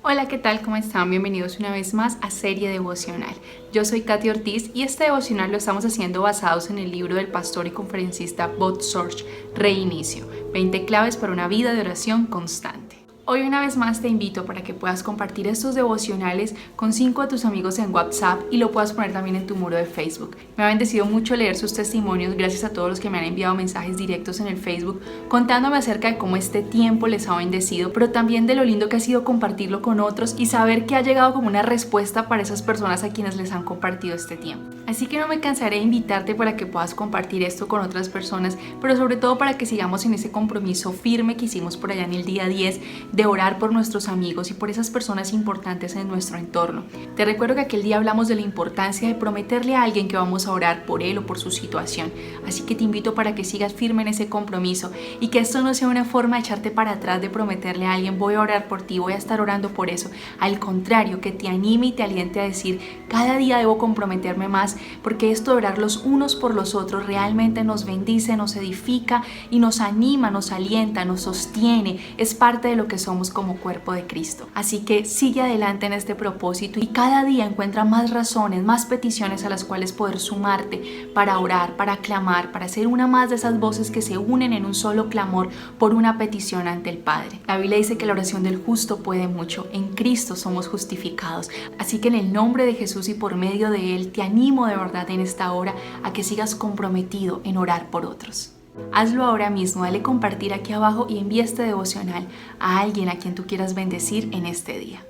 Hola, ¿qué tal? ¿Cómo están? Bienvenidos una vez más a Serie Devocional. Yo soy Katy Ortiz y este devocional lo estamos haciendo basados en el libro del pastor y conferencista Bob Sorge, Reinicio, 20 claves para una vida de oración constante. Hoy una vez más te invito para que puedas compartir estos devocionales con 5 de tus amigos en WhatsApp y lo puedas poner también en tu muro de Facebook. Me ha bendecido mucho leer sus testimonios, gracias a todos los que me han enviado mensajes directos en el Facebook contándome acerca de cómo este tiempo les ha bendecido, pero también de lo lindo que ha sido compartirlo con otros y saber que ha llegado como una respuesta para esas personas a quienes les han compartido este tiempo. Así que no me cansaré de invitarte para que puedas compartir esto con otras personas, pero sobre todo para que sigamos en ese compromiso firme que hicimos por allá en el día 10 de orar por nuestros amigos y por esas personas importantes en nuestro entorno. Te recuerdo que aquel día hablamos de la importancia de prometerle a alguien que vamos a orar por él o por su situación, así que te invito para que sigas firme en ese compromiso y que esto no sea una forma de echarte para atrás, de prometerle a alguien voy a orar por ti, voy a estar orando por eso. Al contrario, que te anime y te aliente a decir cada día debo comprometerme más, porque esto de orar los unos por los otros realmente nos bendice, nos edifica y nos anima, nos alienta, nos sostiene, es parte de lo que somos como cuerpo de Cristo. Así que sigue adelante en este propósito y cada día encuentra más razones, más peticiones a las cuales poder sumarte para orar, para clamar, para ser una más de esas voces que se unen en un solo clamor por una petición ante el Padre. La Biblia dice que la oración del justo puede mucho. En Cristo somos justificados. Así que en el nombre de Jesús y por medio de Él te animo de verdad en esta hora a que sigas comprometido en orar por otros. Hazlo ahora mismo, dale compartir aquí abajo y envía este devocional a alguien a quien tú quieras bendecir en este día.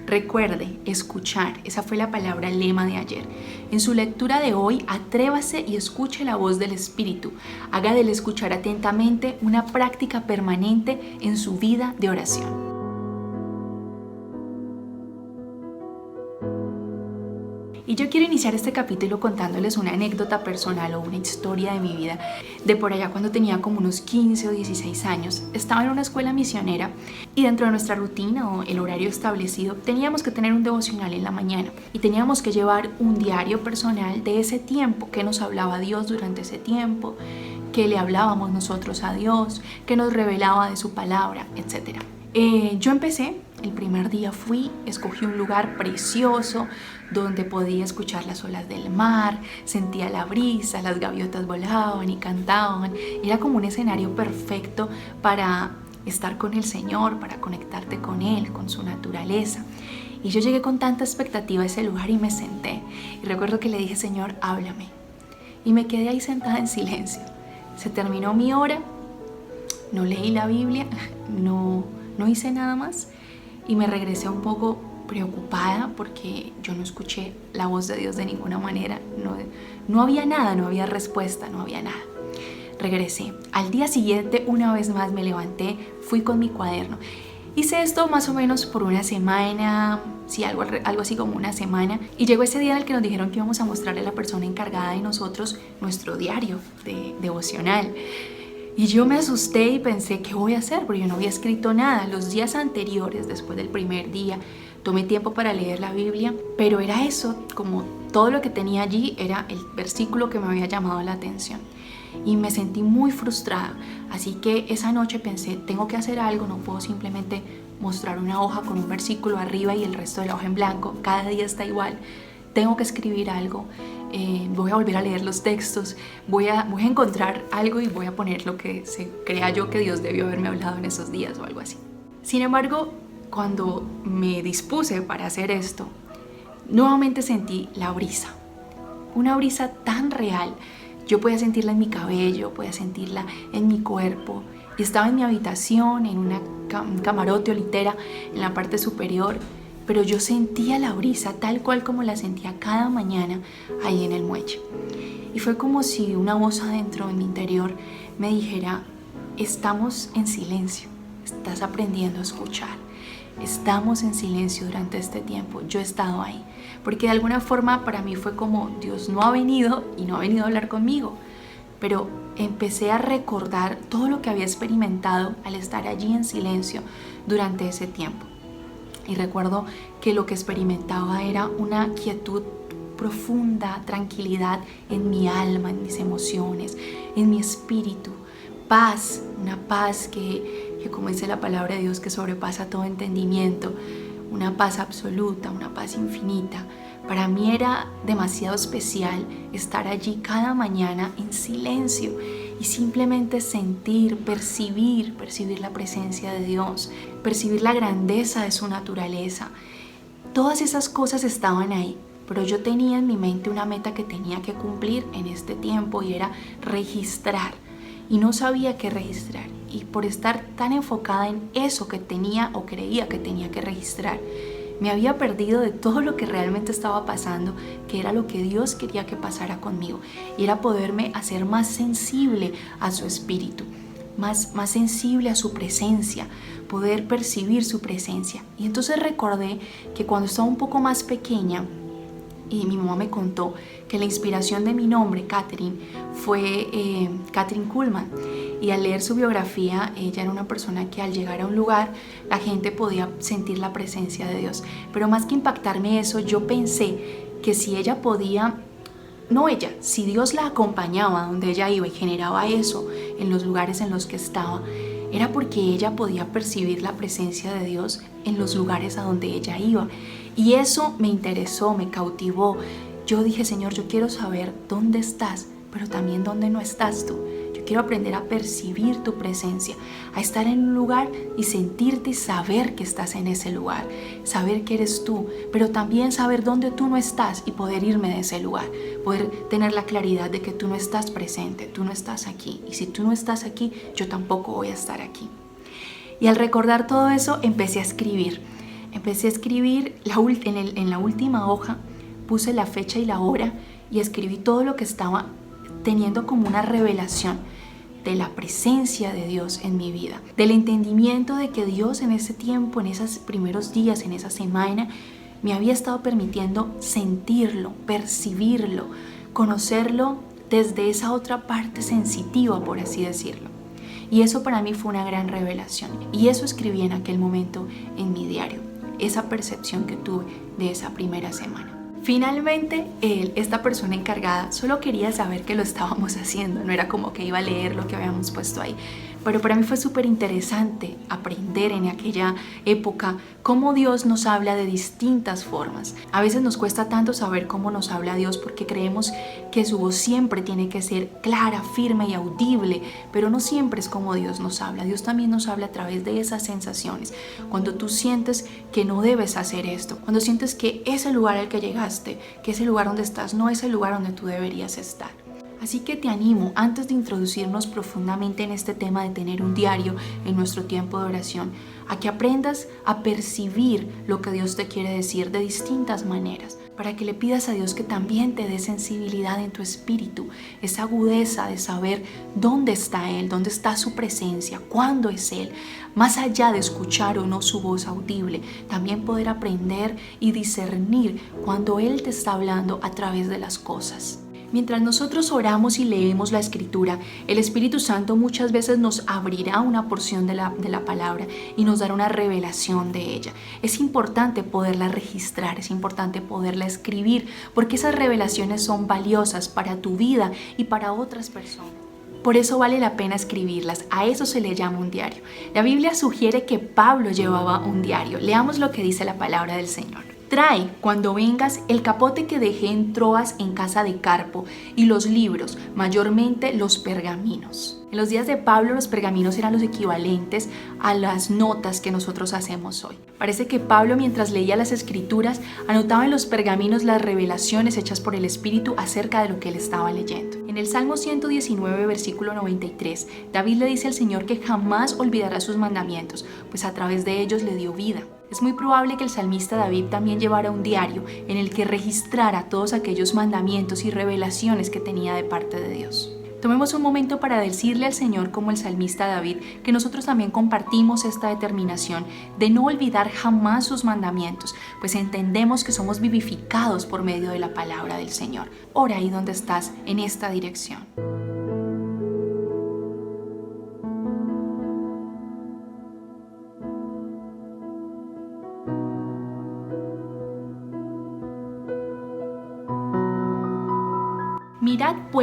Recuerde, escuchar, esa fue la palabra lema de ayer. En su lectura de hoy, atrévase y escuche la voz del Espíritu. Haga del escuchar atentamente una práctica permanente en su vida de oración. Y yo quiero iniciar este capítulo contándoles una anécdota personal o una historia de mi vida. De por allá cuando tenía como unos 15 o 16 años, estaba en una escuela misionera y dentro de nuestra rutina o el horario establecido teníamos que tener un devocional en la mañana y teníamos que llevar un diario personal de ese tiempo, que nos hablaba Dios durante ese tiempo, que le hablábamos nosotros a Dios, que nos revelaba de su palabra, etc. Yo empecé, el primer día escogí un lugar precioso donde podía escuchar las olas del mar, sentía la brisa, las gaviotas volaban y cantaban. Era como un escenario perfecto para estar con el Señor, para conectarte con Él, con su naturaleza. Y yo llegué con tanta expectativa a ese lugar y me senté. Y recuerdo que le dije, Señor, háblame. Y me quedé ahí sentada en silencio. Se terminó mi hora, no leí la Biblia, no hice nada más y me regresé un poco preocupada porque yo no escuché la voz de Dios de ninguna manera. No había nada, no había respuesta, no había nada. Regresé. Al día siguiente, una vez más me levanté, fui con mi cuaderno. Hice esto más o menos por una semana, sí, algo así como una semana. Y llegó ese día en el que nos dijeron que íbamos a mostrarle a la persona encargada de nosotros nuestro diario devocional. Y yo me asusté y pensé, ¿qué voy a hacer? Porque yo no había escrito nada. Los días anteriores, después del primer día, tomé tiempo para leer la Biblia, pero era eso, como todo lo que tenía allí era el versículo que me había llamado la atención. Y me sentí muy frustrada. Así que esa noche pensé, tengo que hacer algo, no puedo simplemente mostrar una hoja con un versículo arriba y el resto de la hoja en blanco. Cada día está igual. Tengo que escribir algo. Voy a volver a leer los textos, voy a encontrar algo y voy a poner lo que se crea yo que Dios debió haberme hablado en esos días o algo así. Sin embargo, cuando me dispuse para hacer esto, nuevamente sentí la brisa, una brisa tan real. Yo podía sentirla en mi cabello, podía sentirla en mi cuerpo. Y estaba en mi habitación, en un camarote o litera en la parte superior, pero yo sentía la brisa tal cual como la sentía cada mañana ahí en el muelle. Y fue como si una voz adentro en mi interior me dijera, estamos en silencio, estás aprendiendo a escuchar. Estamos en silencio durante este tiempo, yo he estado ahí. Porque de alguna forma para mí fue como Dios no ha venido y no ha venido a hablar conmigo. Pero empecé a recordar todo lo que había experimentado al estar allí en silencio durante ese tiempo. Y recuerdo que lo que experimentaba era una quietud profunda tranquilidad en mi alma, en mis emociones, en mi espíritu. Paz, una paz que como dice la palabra de Dios, que sobrepasa todo entendimiento, una paz absoluta, una paz infinita. Para mí era demasiado especial estar allí cada mañana en silencio y simplemente sentir, percibir la presencia de Dios, percibir la grandeza de su naturaleza. Todas esas cosas estaban ahí, pero yo tenía en mi mente una meta que tenía que cumplir en este tiempo y era registrar. Y no sabía qué registrar. Y por estar tan enfocada en eso que tenía o creía que tenía que registrar, me había perdido de todo lo que realmente estaba pasando, que era lo que Dios quería que pasara conmigo. Y era poderme hacer más sensible a su espíritu, más sensible a su presencia, poder percibir su presencia. Y entonces recordé que cuando estaba un poco más pequeña, y mi mamá me contó que la inspiración de mi nombre, Katherine, fue Kathryn Kuhlman. Y al leer su biografía, ella era una persona que al llegar a un lugar, la gente podía sentir la presencia de Dios. Pero más que impactarme eso, yo pensé que si ella podía, no ella, si Dios la acompañaba donde ella iba y generaba eso en los lugares en los que estaba, era porque ella podía percibir la presencia de Dios en los lugares a donde ella iba. Y eso me interesó, me cautivó. Yo dije, Señor, yo quiero saber dónde estás, pero también dónde no estás tú. Yo quiero aprender a percibir tu presencia, a estar en un lugar y sentirte y saber que estás en ese lugar, saber que eres tú, pero también saber dónde tú no estás y poder irme de ese lugar, poder tener la claridad de que tú no estás presente, tú no estás aquí. Y si tú no estás aquí, yo tampoco voy a estar aquí. Y al recordar todo eso, empecé a escribir. En la última hoja, puse la fecha y la hora y escribí todo lo que estaba teniendo como una revelación de la presencia de Dios en mi vida, del entendimiento de que Dios en ese tiempo, en esos primeros días, en esa semana, me había estado permitiendo sentirlo, percibirlo, conocerlo desde esa otra parte sensitiva, por así decirlo. Y eso para mí fue una gran revelación. Y eso escribí en aquel momento en mi diario, esa percepción que tuve de esa primera semana. Finalmente, esta persona encargada solo quería saber que lo estábamos haciendo, no era como que iba a leer lo que habíamos puesto ahí. Pero para mí fue súper interesante aprender en aquella época cómo Dios nos habla de distintas formas. A veces nos cuesta tanto saber cómo nos habla Dios porque creemos que su voz siempre tiene que ser clara, firme y audible, pero no siempre es como Dios nos habla. Dios también nos habla a través de esas sensaciones. Cuando tú sientes que no debes hacer esto, cuando sientes que ese lugar al que llegaste, que ese lugar donde estás no es el lugar donde tú deberías estar. Así que te animo, antes de introducirnos profundamente en este tema de tener un diario en nuestro tiempo de oración, a que aprendas a percibir lo que Dios te quiere decir de distintas maneras, para que le pidas a Dios que también te dé sensibilidad en tu espíritu, esa agudeza de saber dónde está Él, dónde está su presencia, cuándo es Él, más allá de escuchar o no su voz audible, también poder aprender y discernir cuando Él te está hablando a través de las cosas. Mientras nosotros oramos y leemos la Escritura, el Espíritu Santo muchas veces nos abrirá una porción de la palabra y nos dará una revelación de ella. Es importante poderla registrar, es importante poderla escribir, porque esas revelaciones son valiosas para tu vida y para otras personas. Por eso vale la pena escribirlas, a eso se le llama un diario. La Biblia sugiere que Pablo llevaba un diario. Leamos lo que dice la palabra del Señor. Trae, cuando vengas, el capote que dejé en Troas en casa de Carpo y los libros, mayormente los pergaminos. En los días de Pablo, los pergaminos eran los equivalentes a las notas que nosotros hacemos hoy. Parece que Pablo, mientras leía las Escrituras, anotaba en los pergaminos las revelaciones hechas por el Espíritu acerca de lo que él estaba leyendo. En el Salmo 119, versículo 93, David le dice al Señor que jamás olvidará sus mandamientos, pues a través de ellos le dio vida. Es muy probable que el salmista David también llevara un diario en el que registrara todos aquellos mandamientos y revelaciones que tenía de parte de Dios. Tomemos un momento para decirle al Señor, como el salmista David, que nosotros también compartimos esta determinación de no olvidar jamás sus mandamientos, pues entendemos que somos vivificados por medio de la palabra del Señor. Ora ahí donde estás, en esta dirección.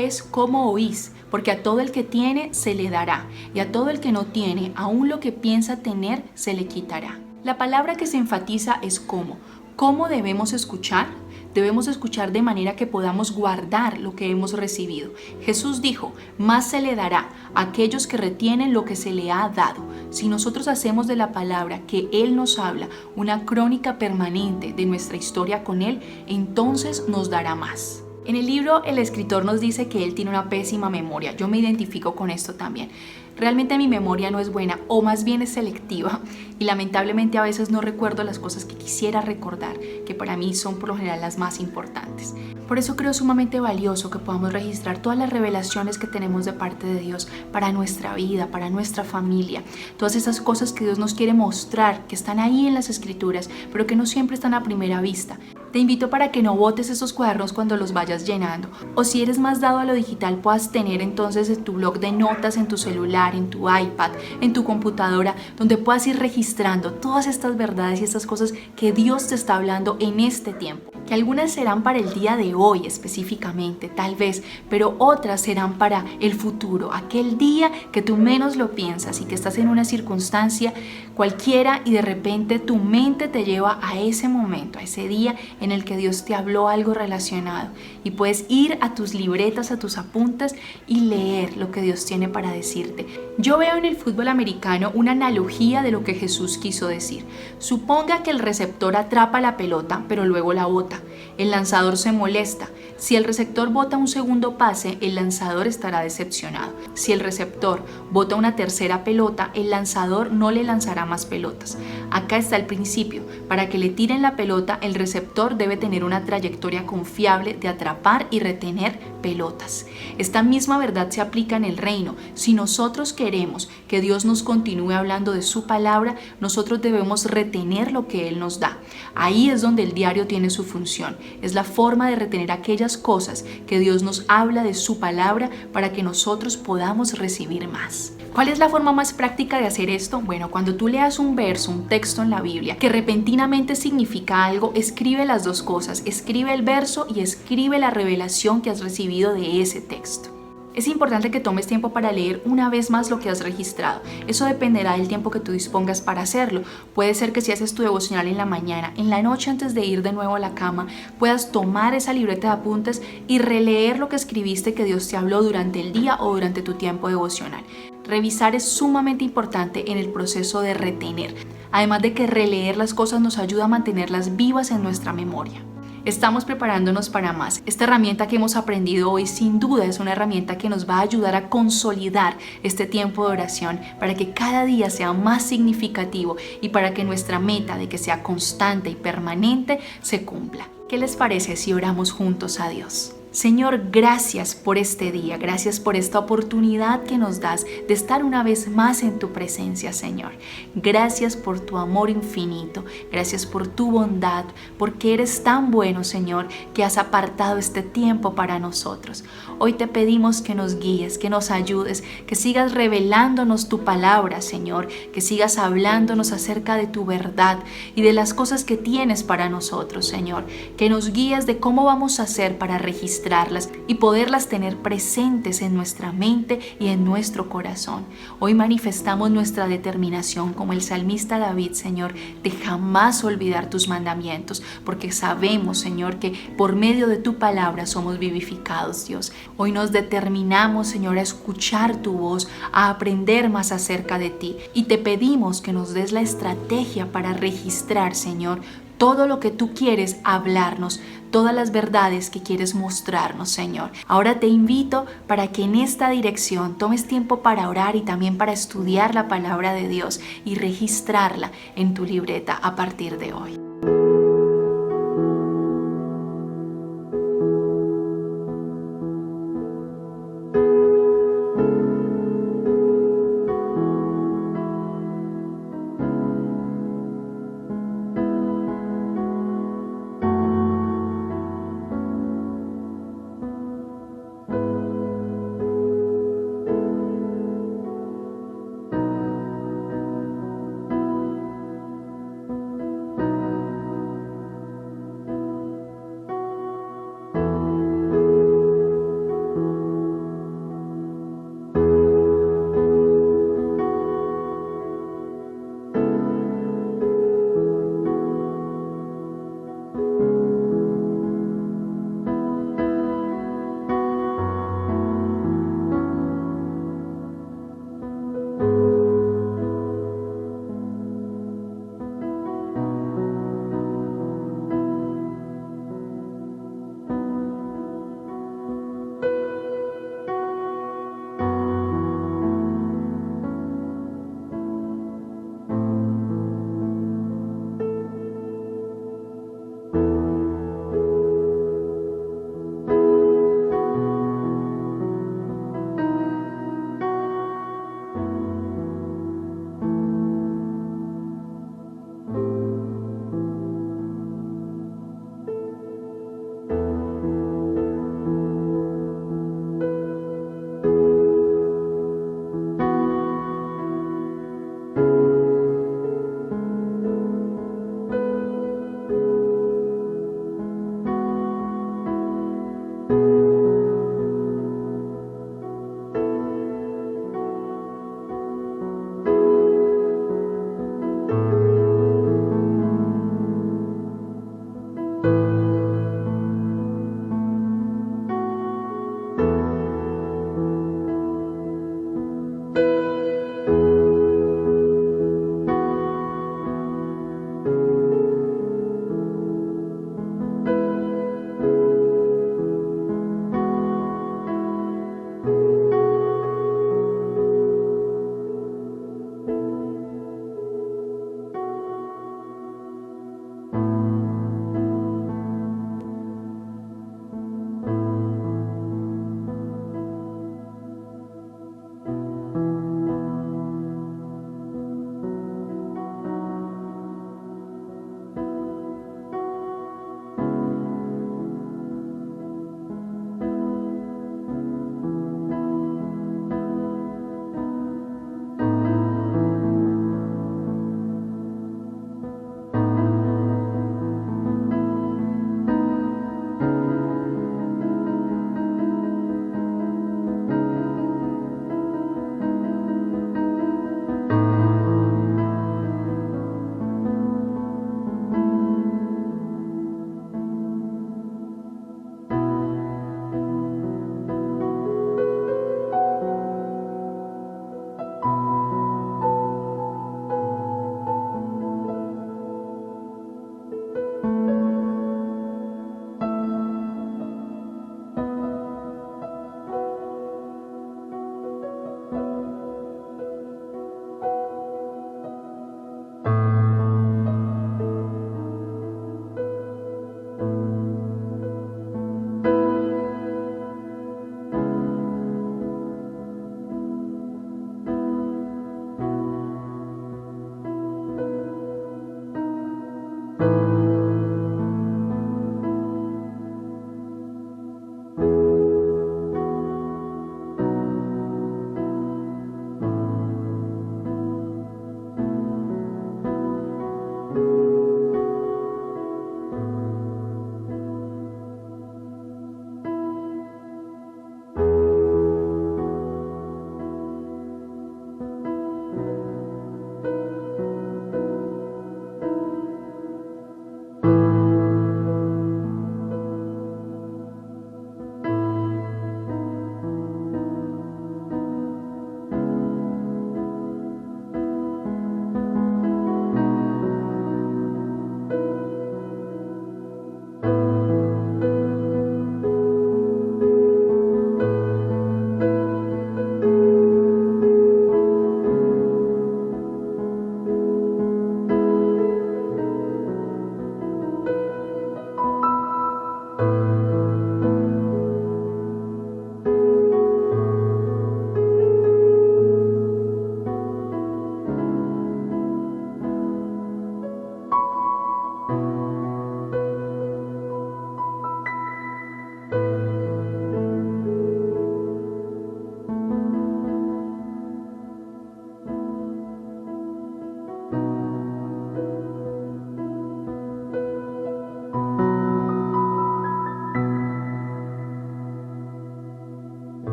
pues cómo oís, porque a todo el que tiene se le dará, y a todo el que no tiene, aun lo que piensa tener, se le quitará. La palabra que se enfatiza es cómo. ¿Cómo debemos escuchar? Debemos escuchar de manera que podamos guardar lo que hemos recibido. Jesús dijo, más se le dará a aquellos que retienen lo que se le ha dado. Si nosotros hacemos de la palabra que Él nos habla una crónica permanente de nuestra historia con Él, entonces nos dará más. En el libro el escritor nos dice que él tiene una pésima memoria. Yo me identifico con esto también. Realmente mi memoria no es buena, o más bien es selectiva, y lamentablemente a veces no recuerdo las cosas que quisiera recordar, que para mí son por lo general las más importantes. Por eso creo sumamente valioso que podamos registrar todas las revelaciones que tenemos de parte de Dios para nuestra vida, para nuestra familia, todas esas cosas que Dios nos quiere mostrar, que están ahí en las Escrituras, pero que no siempre están a primera vista. Te invito para que no botes esos cuadernos cuando los vayas llenando, o si eres más dado a lo digital, puedas tener entonces tu blog de notas en tu celular, en tu iPad, en tu computadora, donde puedas ir registrando todas estas verdades y estas cosas que Dios te está hablando en este tiempo. Que algunas serán para el día de hoy específicamente, tal vez, pero otras serán para el futuro, aquel día que tú menos lo piensas y que estás en una circunstancia cualquiera y de repente tu mente te lleva a ese momento, a ese día en el que Dios te habló algo relacionado y puedes ir a tus libretas, a tus apuntes y leer lo que Dios tiene para decirte. Yo veo en el fútbol americano una analogía de lo que Jesús quiso decir. Suponga que el receptor atrapa la pelota, pero luego la bota. El lanzador se molesta. Si el receptor bota un segundo pase, el lanzador estará decepcionado. Si el receptor bota una tercera pelota, el lanzador no le lanzará más pelotas. Acá está el principio. Para que le tiren la pelota, el receptor debe tener una trayectoria confiable de atrapar y retener pelotas. Esta misma verdad se aplica en el reino. Si nosotros queremos que Dios nos continúe hablando de su palabra, nosotros debemos retener lo que Él nos da. Ahí es donde el diario tiene su función. Es la forma de retener aquellas cosas que Dios nos habla de su palabra para que nosotros podamos recibir más. ¿Cuál es la forma más práctica de hacer esto? Bueno, cuando tú leas un verso, un texto en la Biblia que repentinamente significa algo, escribe las dos cosas. Escribe el verso y escribe la revelación que has recibido de ese texto. Es importante que tomes tiempo para leer una vez más lo que has registrado. Eso dependerá del tiempo que tú dispongas para hacerlo. Puede ser que si haces tu devocional en la mañana, en la noche antes de ir de nuevo a la cama, puedas tomar esa libreta de apuntes y releer lo que escribiste que Dios te habló durante el día o durante tu tiempo devocional. Revisar es sumamente importante en el proceso de retener. Además de que releer las cosas nos ayuda a mantenerlas vivas en nuestra memoria. Estamos preparándonos para más. Esta herramienta que hemos aprendido hoy sin duda es una herramienta que nos va a ayudar a consolidar este tiempo de oración para que cada día sea más significativo y para que nuestra meta de que sea constante y permanente se cumpla. ¿Qué les parece si oramos juntos a Dios? Señor, gracias por este día, gracias por esta oportunidad que nos das de estar una vez más en tu presencia, Señor. Gracias por tu amor infinito, gracias por tu bondad, porque eres tan bueno, Señor, que has apartado este tiempo para nosotros. Hoy te pedimos que nos guíes, que nos ayudes, que sigas revelándonos tu palabra, Señor, que sigas hablándonos acerca de tu verdad y de las cosas que tienes para nosotros, Señor, que nos guíes de cómo vamos a hacer para registrarlas y poderlas tener presentes en nuestra mente y en nuestro corazón. Hoy manifestamos nuestra determinación como el salmista David, Señor, de jamás olvidar tus mandamientos, porque sabemos, Señor, que por medio de tu palabra somos vivificados, Dios. Hoy nos determinamos, Señor, a escuchar tu voz, a aprender más acerca de ti y te pedimos que nos des la estrategia para registrar, Señor, todo lo que tú quieres hablarnos, todas las verdades que quieres mostrarnos, Señor. Ahora te invito para que en esta dirección tomes tiempo para orar y también para estudiar la palabra de Dios y registrarla en tu libreta a partir de hoy.